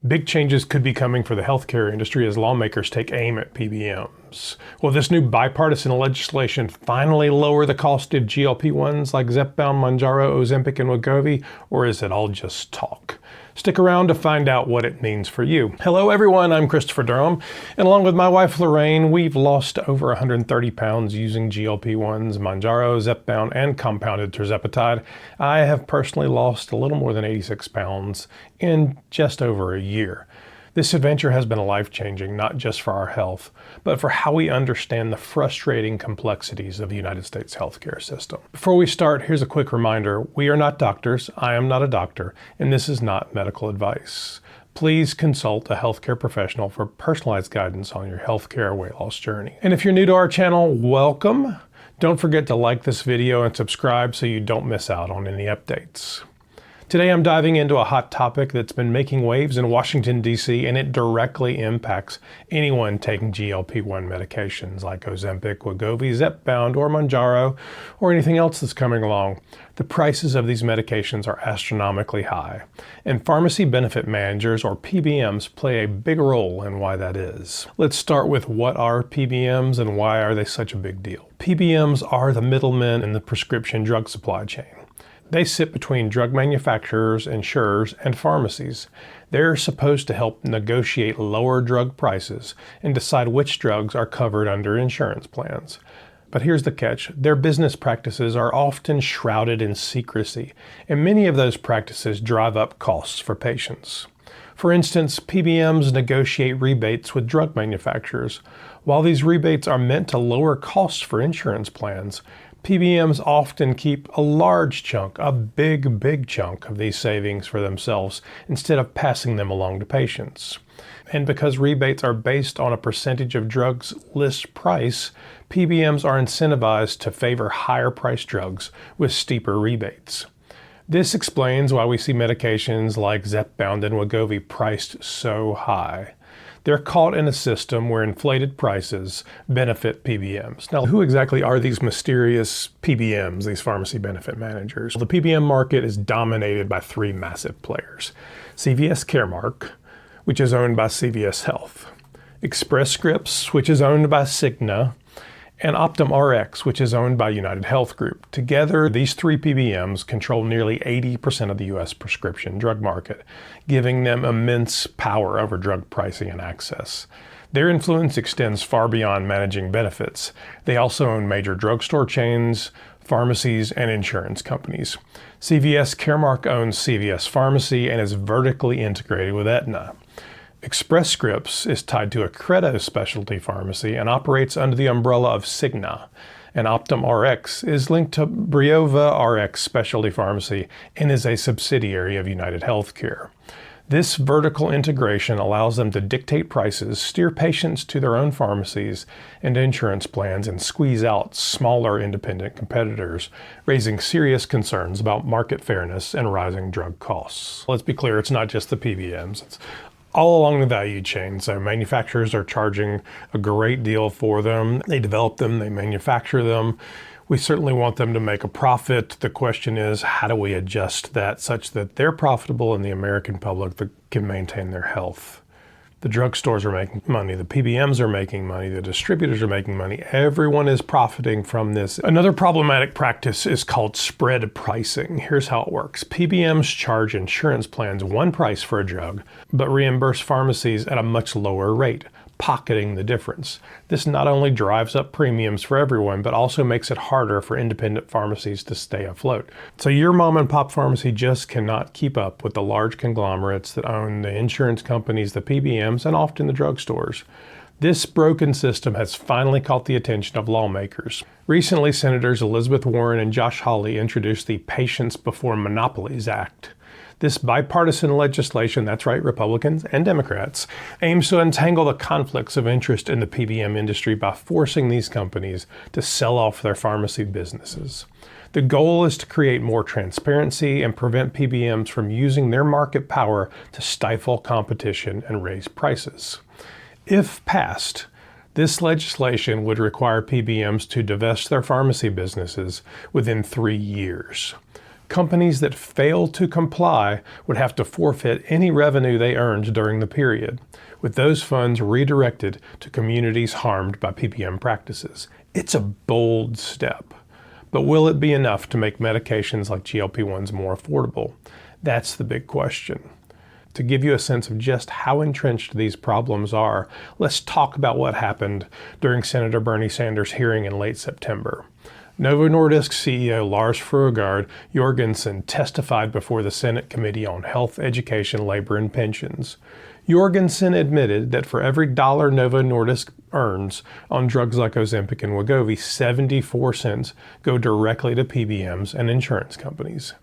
Big changes could be coming for the healthcare industry as lawmakers take aim at PBMs. Will this new bipartisan legislation finally lower the cost of GLP-1s like Zepbound, Mounjaro, Ozempic, and Wegovy, or is it all just talk? Stick around to find out what it means for you. Hello everyone, I'm Christopher Durham, and along with my wife Laraine, we've lost over 130 pounds using GLP-1s, Mounjaro, Zepbound, and compounded tirzepatide. I have personally lost a little more than 86 pounds in just over a year. This adventure has been life-changing, not just for our health, but for how we understand the frustrating complexities of the United States healthcare system. Before we start, here's a quick reminder. We are not doctors, I am not a doctor, and this is not medical advice. Please consult a healthcare professional for personalized guidance on your healthcare weight loss journey. And if you're new to our channel, welcome. Don't forget to like this video and subscribe so you don't miss out on any updates. Today I'm diving into a hot topic that's been making waves in Washington, D.C., and it directly impacts anyone taking GLP-1 medications like Ozempic, Wegovy, Zepbound, or Mounjaro, or anything else that's coming along. The prices of these medications are astronomically high, and pharmacy benefit managers, or PBMs, play a big role in why that is. Let's start with what are PBMs and why are they such a big deal. PBMs are the middlemen in the prescription drug supply chain. They sit between drug manufacturers, insurers, and pharmacies. They're supposed to help negotiate lower drug prices and decide which drugs are covered under insurance plans. But here's the catch. Their business practices are often shrouded in secrecy, and many of those practices drive up costs for patients. For instance, PBMs negotiate rebates with drug manufacturers. While these rebates are meant to lower costs for insurance plans, PBMs often keep a large chunk, a big chunk of these savings for themselves instead of passing them along to patients. And because rebates are based on a percentage of drugs' list price, PBMs are incentivized to favor higher priced drugs with steeper rebates. This explains why we see medications like Zepbound and Wegovy priced so high. They're caught in a system where inflated prices benefit PBMs. Now, who exactly are these mysterious PBMs, these pharmacy benefit managers? The PBM market is dominated by three massive players. CVS Caremark, which is owned by CVS Health. Express Scripts, which is owned by Cigna, and Optum Rx, which is owned by United Health Group. Together, these three PBMs control nearly 80% of the U.S. prescription drug market, giving them immense power over drug pricing and access. Their influence extends far beyond managing benefits. They also own major drugstore chains, pharmacies, and insurance companies. CVS Caremark owns CVS Pharmacy and is vertically integrated with Aetna. Express Scripts is tied to a Credo specialty pharmacy and operates under the umbrella of Cigna. And Optum Rx is linked to Briova Rx specialty pharmacy and is a subsidiary of United Healthcare. This vertical integration allows them to dictate prices, steer patients to their own pharmacies and insurance plans, and squeeze out smaller independent competitors, raising serious concerns about market fairness and rising drug costs. Let's be clear, it's not just the PBMs. It's all along the value chain. So manufacturers are charging a great deal for them. They develop them, they manufacture them. We certainly want them to make a profit. The question is, how do we adjust that such that they're profitable and the American public can maintain their health? The drugstores are making money, the PBMs are making money, the distributors are making money. Everyone is profiting from this. Another problematic practice is called spread pricing. Here's how it works. PBMs charge insurance plans one price for a drug, but reimburse pharmacies at a much lower rate, pocketing the difference. This not only drives up premiums for everyone, but also makes it harder for independent pharmacies to stay afloat. So your mom and pop pharmacy just cannot keep up with the large conglomerates that own the insurance companies, the PBMs, and often the drugstores. This broken system has finally caught the attention of lawmakers. Recently, Senators Elizabeth Warren and Josh Hawley introduced the Patients Before Monopolies Act. This bipartisan legislation, that's right, Republicans and Democrats, aims to untangle the conflicts of interest in the PBM industry by forcing these companies to sell off their pharmacy businesses. The goal is to create more transparency and prevent PBMs from using their market power to stifle competition and raise prices. If passed, this legislation would require PBMs to divest their pharmacy businesses within 3 years. Companies that fail to comply would have to forfeit any revenue they earned during the period, with those funds redirected to communities harmed by PBM practices. It's a bold step, but will it be enough to make medications like GLP-1s more affordable? That's the big question. To give you a sense of just how entrenched these problems are, let's talk about what happened during Senator Bernie Sanders' hearing in late September. Novo Nordisk CEO Lars Fruergaard Jorgensen testified before the Senate Committee on Health, Education, Labor, and Pensions. Jorgensen admitted that for every dollar Novo Nordisk earns on drugs like Ozempic and Wegovy, 74 cents go directly to PBMs and insurance companies.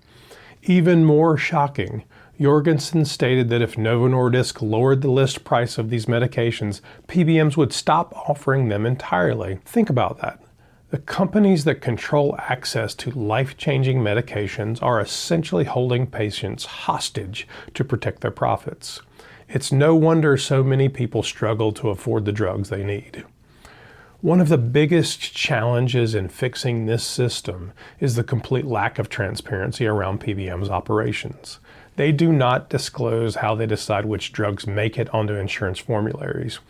Even more shocking, Jorgensen stated that if Novo Nordisk lowered the list price of these medications, PBMs would stop offering them entirely. Think about that. The companies that control access to life-changing medications are essentially holding patients hostage to protect their profits. It's no wonder so many people struggle to afford the drugs they need. One of the biggest challenges in fixing this system is the complete lack of transparency around PBM's operations. They do not disclose how they decide which drugs make it onto insurance formularies,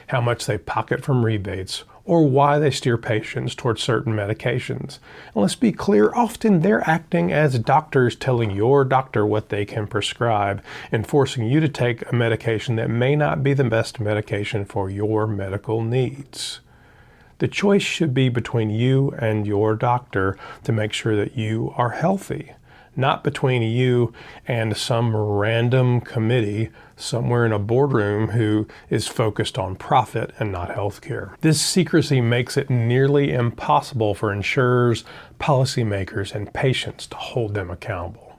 how much they pocket from rebates, or why they steer patients towards certain medications. And let's be clear, often they're acting as doctors telling your doctor what they can prescribe and forcing you to take a medication that may not be the best medication for your medical needs. The choice should be between you and your doctor to make sure that you are healthy, not between you and some random committee somewhere in a boardroom who is focused on profit and not healthcare. This secrecy makes it nearly impossible for insurers, policymakers, and patients to hold them accountable.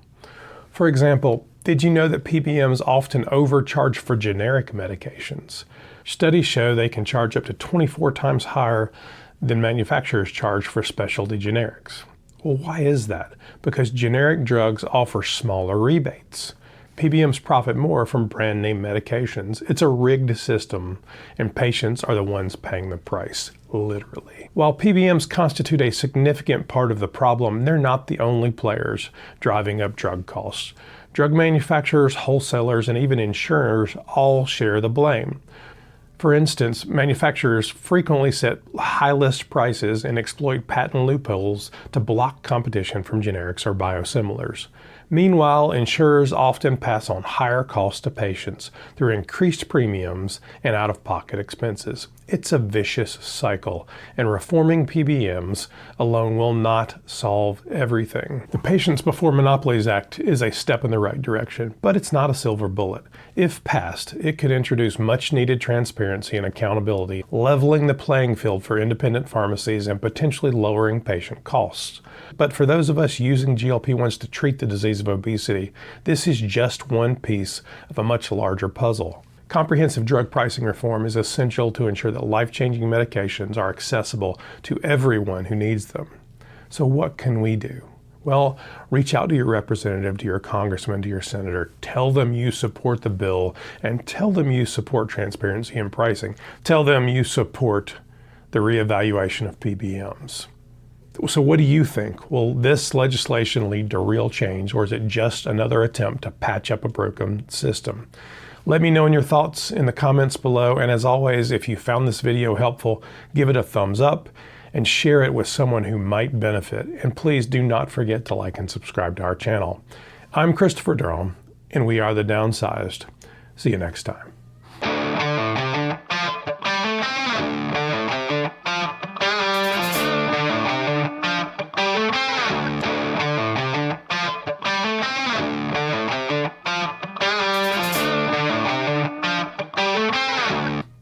For example, did you know that PBMs often overcharge for generic medications? Studies show they can charge up to 24 times higher than manufacturers charge for specialty generics. Well, why is that? Because generic drugs offer smaller rebates. PBMs profit more from brand name medications. It's a rigged system, and patients are the ones paying the price, literally. While PBMs constitute a significant part of the problem, they're not the only players driving up drug costs. Drug manufacturers, wholesalers, and even insurers all share the blame. For instance, manufacturers frequently set high list prices and exploit patent loopholes to block competition from generics or biosimilars. Meanwhile, insurers often pass on higher costs to patients through increased premiums and out-of-pocket expenses. It's a vicious cycle, and reforming PBMs alone will not solve everything. The Patients Before Monopolies Act is a step in the right direction, but it's not a silver bullet. If passed, it could introduce much-needed transparency and accountability, leveling the playing field for independent pharmacies and potentially lowering patient costs. But for those of us using GLP-1s to treat the disease of obesity, this is just one piece of a much larger puzzle. Comprehensive drug pricing reform is essential to ensure that life-changing medications are accessible to everyone who needs them. So what can we do? Well, reach out to your representative, to your congressman, to your senator. Tell them you support the bill, and tell them you support transparency in pricing. Tell them you support the reevaluation of PBMs. So what do you think? Will this legislation lead to real change, or is it just another attempt to patch up a broken system? Let me know your thoughts in the comments below, and as always, if you found this video helpful, give it a thumbs up and share it with someone who might benefit. And please do not forget to like and subscribe to our channel. I'm Christopher Durham, and we are The Downsized. See you next time.